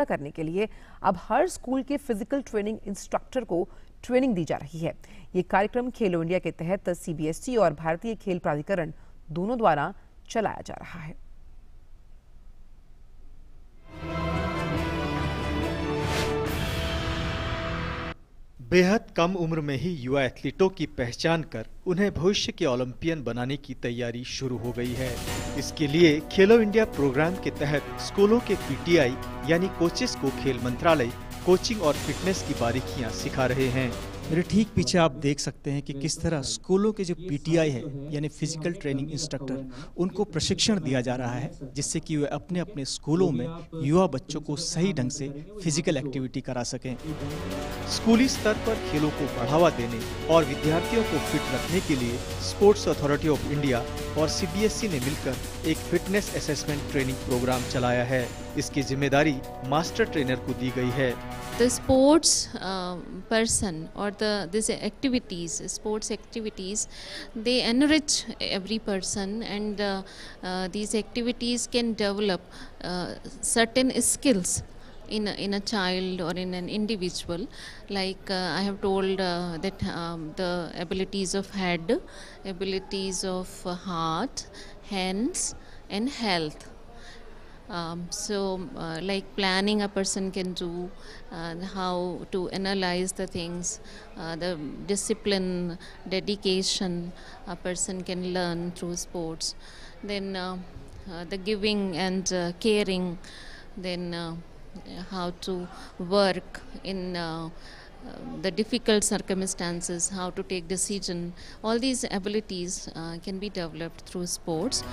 करने के लिए अब हर स्कूल के फिजिकल ट्रेनिंग इंस्ट्रक्टर को ट्रेनिंग दी जा रही है। ये कार्यक्रम खेलो इंडिया के तहत सीबीएसई और भारतीय खेल प्राधिकरण दोनों द्वारा चलाया जा रहा है। बेहद कम उम्र में ही युवा एथलीटों की पहचान कर उन्हें भविष्य के ओलंपियन बनाने की तैयारी शुरू हो गई है। इसके लिए खेलो इंडिया प्रोग्राम के तहत स्कूलों के पीटीआई यानी कोचेस को खेल मंत्रालय कोचिंग और फिटनेस की बारीकियां सिखा रहे हैं। मेरे ठीक पीछे आप देख सकते हैं कि किस तरह स्कूलों के जो पीटीआई है यानी फिजिकल ट्रेनिंग इंस्ट्रक्टर उनको प्रशिक्षण दिया जा रहा है, जिससे कि वे अपने अपने स्कूलों में युवा बच्चों को सही ढंग से फिजिकल एक्टिविटी करा सकें। स्कूली स्तर पर खेलों को बढ़ावा देने और विद्यार्थियों को फिट रखने के लिए स्पोर्ट्स अथॉरिटी ऑफ इंडिया और सीबीएसई ने मिलकर एक फिटनेस असेसमेंट ट्रेनिंग प्रोग्राम चलाया है। इसकी जिम्मेदारी मास्टर ट्रेनर को दी गई है। The sports person or these sports activities, they enrich every person, and these activities can develop certain skills in a child or in an individual. Like I have told that the abilities of head, abilities of heart, hands, and health. Like planning a person can do, how to analyze the things, the discipline, dedication a person can learn through sports, then the giving and caring, then how to work in the difficult circumstances, how to take decision. All these abilities can be developed through sports.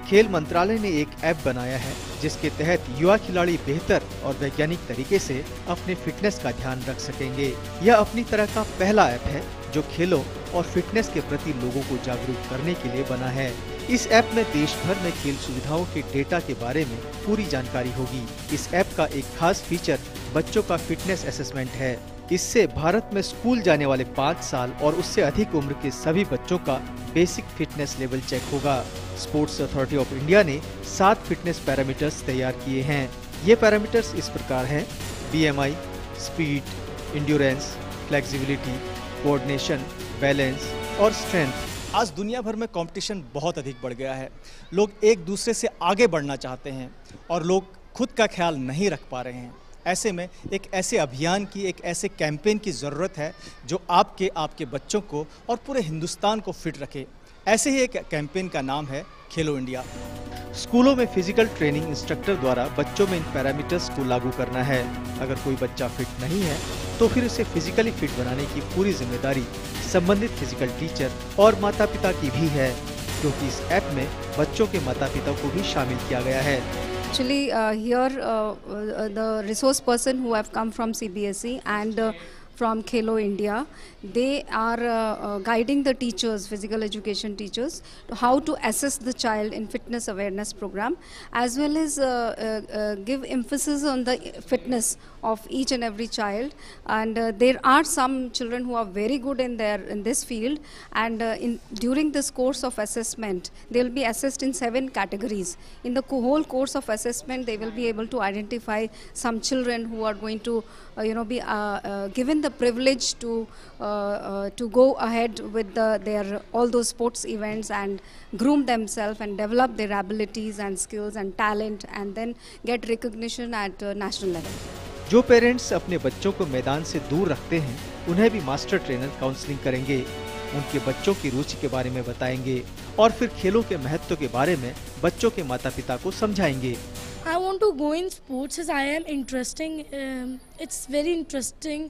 खेल मंत्रालय ने एक app बनाया है जिसके तहत युवा खिलाड़ी बेहतर और वैज्ञानिक तरीके से अपने फिटनेस का ध्यान रख सकेंगे। यह अपनी तरह का पहला ऐप है जो खेलों और फिटनेस के प्रति लोगों को जागरूक करने के लिए बना है। इस ऐप में देश भर में खेल सुविधाओं के डेटा के बारे में पूरी जानकारी होगी। इस ऐप का एक खास फीचर बच्चों का फिटनेस असेसमेंट है। इससे भारत में स्कूल जाने वाले 5 साल और उससे अधिक उम्र के सभी बच्चों का बेसिक फिटनेस लेवल चेक होगा। स्पोर्ट्स अथॉरिटी ऑफ इंडिया ने 7 फिटनेस पैरामीटर्स तैयार किए हैं। ये पैरामीटर्स इस प्रकार हैं: BMI, speed, endurance, flexibility, coordination, balance और स्ट्रेंथ। आज दुनिया भर में कंपटीशन बहुत अधिक बढ़ गया है। लोग एक दूसरे से आगे बढ़ना चाहते हैं और लोग खुद का ख्याल नहीं रख पा रहे हैं। ऐसे में एक ऐसे अभियान की, एक ऐसे कैंपेन की ज़रूरत है जो आपके बच्चों को और पूरे हिंदुस्तान को फिट रखे। ऐसे ही एक कैंपेन का नाम है खेलो इंडिया। स्कूलों में फिजिकल ट्रेनिंग इंस्ट्रक्टर द्वारा बच्चों में इन पैरामीटर्स को लागू करना है। अगर कोई बच्चा फिट नहीं है तो फिर उसे फिजिकली फिट बनाने की पूरी जिम्मेदारी संबंधित फिजिकल टीचर और माता पिता की भी है, क्योंकि इस ऐप में बच्चों के माता पिता को भी शामिल किया गया है। Actually, here the resource person who have come from CBSE and from Khelo India, they are guiding the teachers, physical education teachers, how to assess the child in fitness awareness program, as well as give emphasis on the fitness of each and every child. And there are some children who are very good in this field, and during this course of assessment they will be assessed in 7 categories. In the whole course of assessment they will be able to identify some children who are going to be given the privilege to go ahead with their all those sports events and groom themselves and develop their abilities and skills and talent, and then get recognition at national level. जो parents अपने बच्चों को मैदान से दूर रखते हैं उन्हें भी मास्टर ट्रेनर काउंसलिंग करेंगे, उनके बच्चों की रुचि के बारे में बताएंगे और फिर खेलों के महत्व के बारे में बच्चों के माता पिता को समझाएंगे। I want to go in sports as I am interesting. It's very interesting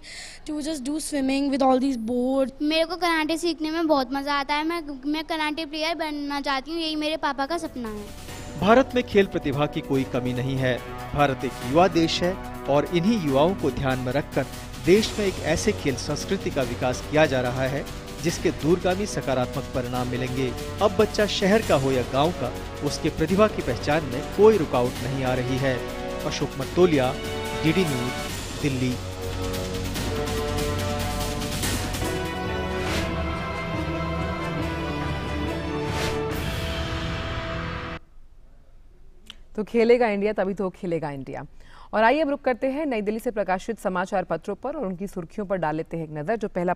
to just do swimming with all these boards. मेरे को कराटे सीखने में बहुत मजा आता है। मैं कराटे प्लेयर बनना चाहती हूँ, यही मेरे पापा का सपना है। भारत में खेल प्रतिभा की कोई कमी नहीं है। भारत एक युवा देश है और इन्हीं युवाओं को ध्यान में रखकर देश में एक ऐसे खेल संस्कृति का विकास किया जा रहा है जिसके दूरगामी सकारात्मक परिणाम मिलेंगे। अब बच्चा शहर का हो या गांव का, उसके प्रतिभा की पहचान में कोई रुकावट नहीं आ रही है। Ashok Martolia, DD news, Delhi. तो खेलेगा इंडिया तभी तो खेलेगा इंडिया। और आइए अब रुक करते हैं नई दिल्ली से प्रकाशित समाचार पत्रों पर और उनकी सुर्खियों पर डाल लेते हैं एक नजर। जो पहला